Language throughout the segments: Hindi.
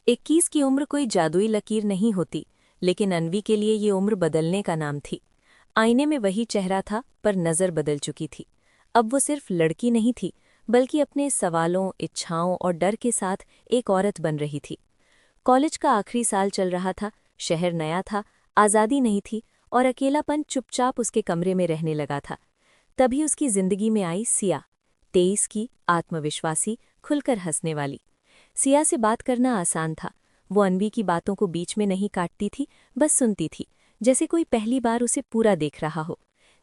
21 की उम्र कोई जादुई लकीर नहीं होती, लेकिन अन्वी के लिए ये उम्र बदलने का नाम थी। आईने में वही चेहरा था, पर नज़र बदल चुकी थी। अब वो सिर्फ लड़की नहीं थी, बल्कि अपने सवालों, इच्छाओं और डर के साथ एक औरत बन रही थी। कॉलेज का आखिरी साल चल रहा था, शहर नया था, आज़ादी नहीं थी और अकेलापन चुपचाप उसके कमरे में रहने लगा था। तभी उसकी जिंदगी में आई सिया, 23 की, आत्मविश्वासी, खुलकर हंसने वाली। सिया से बात करना आसान था। वो अन्वी की बातों को बीच में नहीं काटती थी, बस सुनती थी, जैसे कोई पहली बार उसे पूरा देख रहा हो।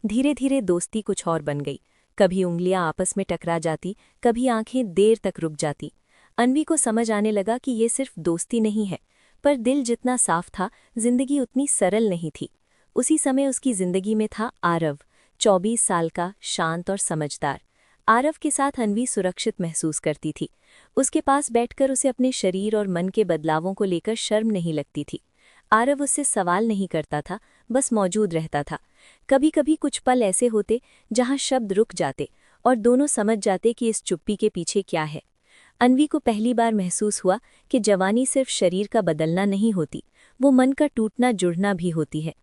धीरे धीरे दोस्ती कुछ और बन गई। कभी उंगलियां आपस में टकरा जाती, कभी आंखें देर तक रुक जाती। अन्वी को समझ आने लगा कि ये सिर्फ दोस्ती नहीं है, पर दिल जितना साफ था, जिंदगी उतनी सरल नहीं थी। उसी समय उसकी जिंदगी में था आरव, 24 साल का, शांत और समझदार। आरव के साथ अन्वी सुरक्षित महसूस करती थी। उसके पास बैठकर उसे अपने शरीर और मन के बदलावों को लेकर शर्म नहीं लगती थी। आरव उससे सवाल नहीं करता था, बस मौजूद रहता था। कभी कभी कुछ पल ऐसे होते जहां शब्द रुक जाते और दोनों समझ जाते कि इस चुप्पी के पीछे क्या है। अन्वी को पहली बार महसूस हुआ कि जवानी सिर्फ शरीर का बदलना नहीं होती, वो मन का टूटना जुड़ना भी होती है।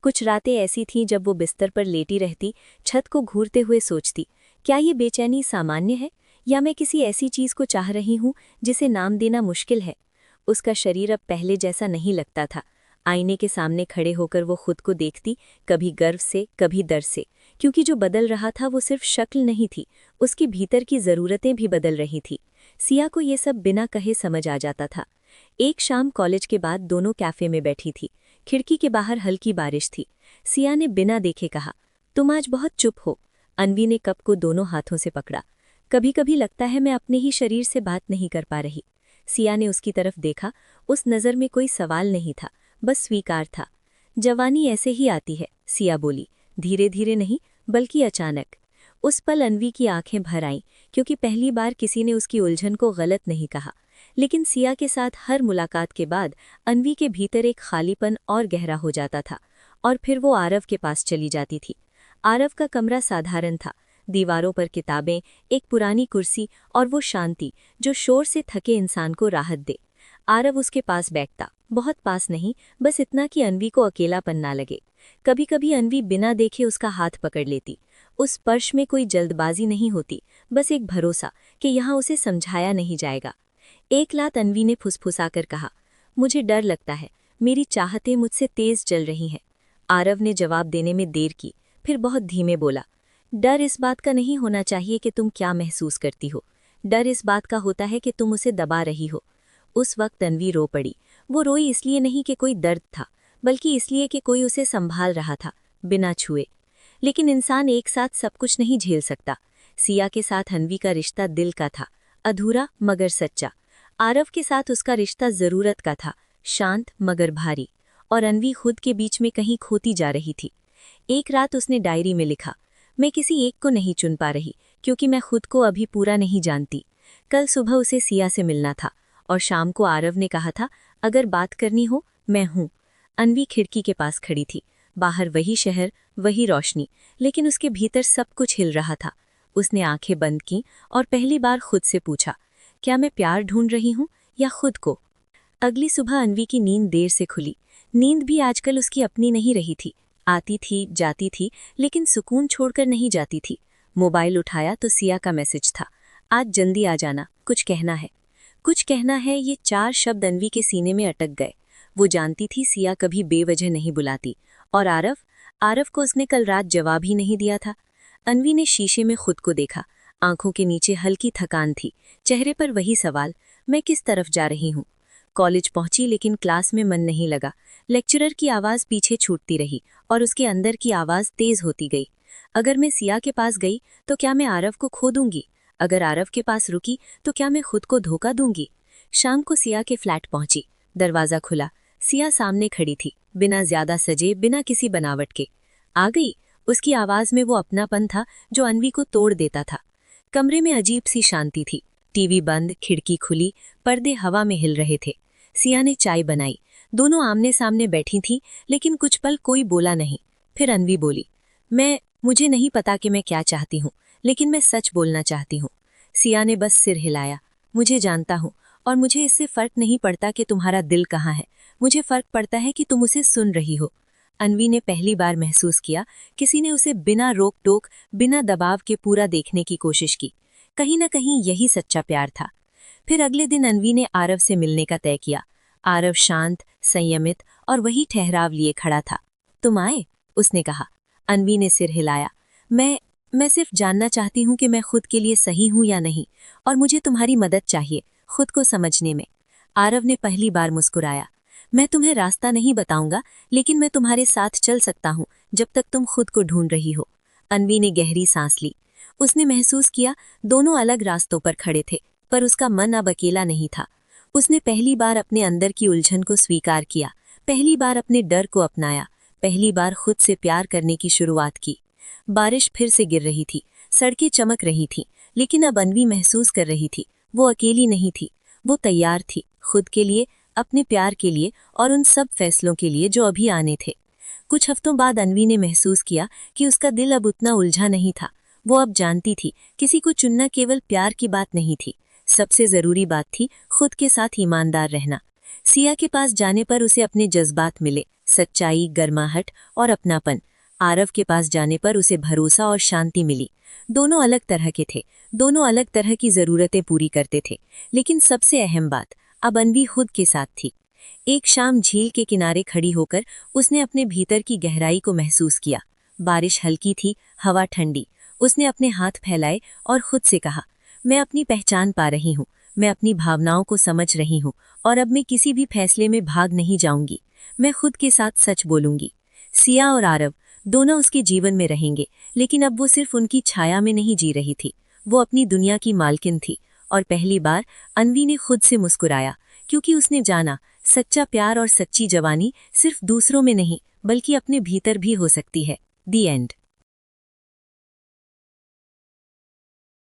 कुछ रातें ऐसी थीं जब वो बिस्तर पर लेटी रहती, छत को घूरते हुए सोचती, क्या ये बेचैनी सामान्य है, या मैं किसी ऐसी चीज को चाह रही हूँ जिसे नाम देना मुश्किल है। उसका शरीर अब पहले जैसा नहीं लगता था। आईने के सामने खड़े होकर वो खुद को देखती, कभी गर्व से, कभी डर से, क्योंकि जो बदल रहा था वो सिर्फ शक्ल नहीं थी, उसकी भीतर की जरूरतें भी बदल रही थी। सिया को ये सब बिना कहे समझ आ जाता था। एक शाम कॉलेज के बाद दोनों कैफे में बैठी थी। खिड़की के बाहर हल्की बारिश थी। सिया ने बिना देखे कहा, तुम आज बहुत चुप हो। अन्वी ने कप को दोनों हाथों से पकड़ा। कभी कभी लगता है मैं अपने ही शरीर से बात नहीं कर पा रही। सिया ने उसकी तरफ देखा। उस नज़र में कोई सवाल नहीं था, बस स्वीकार था। जवानी ऐसे ही आती है, सिया बोली, धीरे धीरे नहीं, बल्कि अचानक। उस पल अन्वी की आंखें भर आईं, क्योंकि पहली बार किसी ने उसकी उलझन को गलत नहीं कहा। लेकिन सिया के साथ हर मुलाकात के बाद अन्वी के भीतर एक खालीपन और गहरा हो जाता था, और फिर वो आरव के पास चली जाती थी। आरव का कमरा साधारण था, दीवारों पर किताबें, एक पुरानी कुर्सी और वो शांति जो शोर से थके इंसान को राहत दे। आरव उसके पास बैठता, बहुत पास नहीं, बस इतना कि अन्वी को अकेलापन ना लगे। कभी कभी अन्वी बिना देखे उसका हाथ पकड़ लेती। उस स्पर्श में कोई जल्दबाजी नहीं होती, बस एक भरोसा कि यहाँ उसे समझाया नहीं जाएगा। एक रात अन्वी ने फुसफुसाकर कहा, मुझे डर लगता है, मेरी चाहतें मुझसे तेज चल रही हैं। आरव ने जवाब देने में देर की, फिर बहुत धीमे बोला, डर इस बात का नहीं होना चाहिए कि तुम क्या महसूस करती हो। डर इस बात का होता है कि तुम उसे दबा रही हो। उस वक्त अन्वी रो पड़ी। वो रोई इसलिए नहीं कि कोई दर्द था, बल्कि इसलिए कि कोई उसे संभाल रहा था, बिना छुए। लेकिन इंसान एक साथ सब कुछ नहीं झेल सकता। सिया के साथ अन्वी का रिश्ता दिल का था, अधूरा मगर सच्चा। आरव के साथ उसका रिश्ता जरूरत का था, शांत मगर भारी। और अन्वी खुद के बीच में कहीं खोती जा रही थी। एक रात उसने डायरी में लिखा, मैं किसी एक को नहीं चुन पा रही, क्योंकि मैं खुद को अभी पूरा नहीं जानती। कल सुबह उसे सिया से मिलना था, और शाम को आरव ने कहा था, अगर बात करनी हो, मैं हूँ। अन्वी खिड़की के पास खड़ी थी। बाहर वही शहर, वही रोशनी, लेकिन उसके भीतर सब कुछ हिल रहा था। उसने आंखें बंद की और पहली बार खुद से पूछा, क्या मैं प्यार ढूंढ रही हूँ या खुद को। अगली सुबह अन्वी की नींद देर से खुली। नींद भी आजकल उसकी अपनी नहीं रही थी। आती थी, जाती थी, लेकिन सुकून छोड़कर नहीं जाती थी। मोबाइल उठाया तो सिया का मैसेज था, आज जल्दी आ जाना, कुछ कहना है। कुछ कहना है, ये 4 शब्द अन्वी के सीने में अटक गए। वो जानती थी सिया कभी बेवजह नहीं बुलाती। और आरव आरव को उसने कल रात जवाब ही नहीं दिया था। अन्वी ने शीशे में खुद को देखा। आंखों के नीचे हल्की थकान थी, चेहरे पर वही सवाल, मैं किस तरफ जा रही हूँ। कॉलेज पहुंची, लेकिन क्लास में मन नहीं लगा। लेक्चरर की आवाज़ पीछे छूटती रही और उसके अंदर की आवाज़ तेज होती गई। अगर मैं सिया के पास गई तो क्या मैं आरव को खो दूंगी? अगर आरव के पास रुकी तो क्या मैं खुद को धोखा दूंगी? शाम को सिया के फ्लैट पहुंची। दरवाज़ा खुला। सिया सामने खड़ी थी, बिना ज्यादा सजे, बिना किसी बनावट के। आ गई। उसकी आवाज़ में वो अपनापन था जो अन्वी को तोड़ देता था। कमरे में अजीब सी शांति थी। टीवी बंद, खिड़की खुली, पर्दे हवा में हिल रहे थे। सिया ने चाय बनाई। दोनों आमने सामने बैठी थीं, लेकिन कुछ पल कोई बोला नहीं। फिर अन्वी बोली, मुझे नहीं पता कि मैं क्या चाहती हूँ, लेकिन मैं सच बोलना चाहती हूँ। सिया ने बस सिर हिलाया, मुझे जानता हूँ, और मुझे इससे फर्क नहीं पड़ता कि तुम्हारा दिल कहाँ है, मुझे फर्क पड़ता है कि तुम उसे सुन रही हो। अन्वी ने पहली बार महसूस किया किसी ने उसे बिना रोक टोक, बिना दबाव के पूरा देखने की कोशिश की। कहीं न कहीं यही सच्चा प्यार था। फिर अगले दिन अन्वी ने आरव से मिलने का तय किया। आरव शांत, संयमित और वही ठहराव लिए खड़ा था। तुम आए? उसने कहा। अन्वी ने सिर हिलाया। मैं सिर्फ जानना चाहती हूँ कि मैं खुद के लिए सही हूँ या नहीं, और मुझे तुम्हारी मदद चाहिए खुद को समझने में। आरव ने पहली बार मुस्कुराया। मैं तुम्हें रास्ता नहीं बताऊंगा, लेकिन मैं तुम्हारे साथ चल सकता हूँ जब तक तुम खुद को ढूंढ रही हो। अन्वी ने गहरी सांस ली। उसने महसूस किया दोनों अलग रास्तों पर खड़े थे, पर उसका मन अब अकेला नहीं था। उसने पहली बार अपने अंदर की उलझन को स्वीकार किया, पहली बार अपने डर को अपनाया, पहली बार खुद से प्यार करने की शुरुआत की। बारिश फिर से गिर रही थी, सड़कें चमक रही थीं, लेकिन अब अन्वी महसूस कर रही थी वो अकेली नहीं थी। वो तैयार थी, खुद के लिए, अपने प्यार के लिए और उन सब फैसलों के लिए जो अभी आने थे। कुछ हफ्तों बाद अन्वी ने महसूस किया कि उसका दिल अब उतना उलझा नहीं था। वो अब जानती थी किसी को चुनना केवल प्यार की बात नहीं थी, सबसे जरूरी बात थी खुद के साथ ईमानदार रहना। सिया के पास जाने पर उसे अपने जज्बात मिले, सच्चाई, गर्माहट और अपनापन। आरव के पास जाने पर उसे भरोसा और शांति मिली। दोनों अलग तरह के थे, दोनों अलग तरह की जरूरतें पूरी करते थे, लेकिन सबसे अहम बात, अब अन्वी खुद के साथ थी। एक शाम झील के किनारे खड़ी होकर उसने अपने भीतर की गहराई को महसूस किया। बारिश हल्की थी, हवा ठंडी। उसने अपने हाथ फैलाए और खुद से कहा, मैं अपनी पहचान पा रही हूँ, मैं अपनी भावनाओं को समझ रही हूँ, और अब मैं किसी भी फैसले में भाग नहीं जाऊंगी। मैं खुद के साथ सच बोलूंगी। सिया और आरव दोनों उसके जीवन में रहेंगे, लेकिन अब वो सिर्फ उनकी छाया में नहीं जी रही थी, वो अपनी दुनिया की मालकिन थी। और पहली बार अन्वी ने खुद से मुस्कुराया, क्योंकि उसने जाना सच्चा प्यार और सच्ची जवानी सिर्फ दूसरों में नहीं, बल्कि अपने भीतर भी हो सकती है। दी एंड।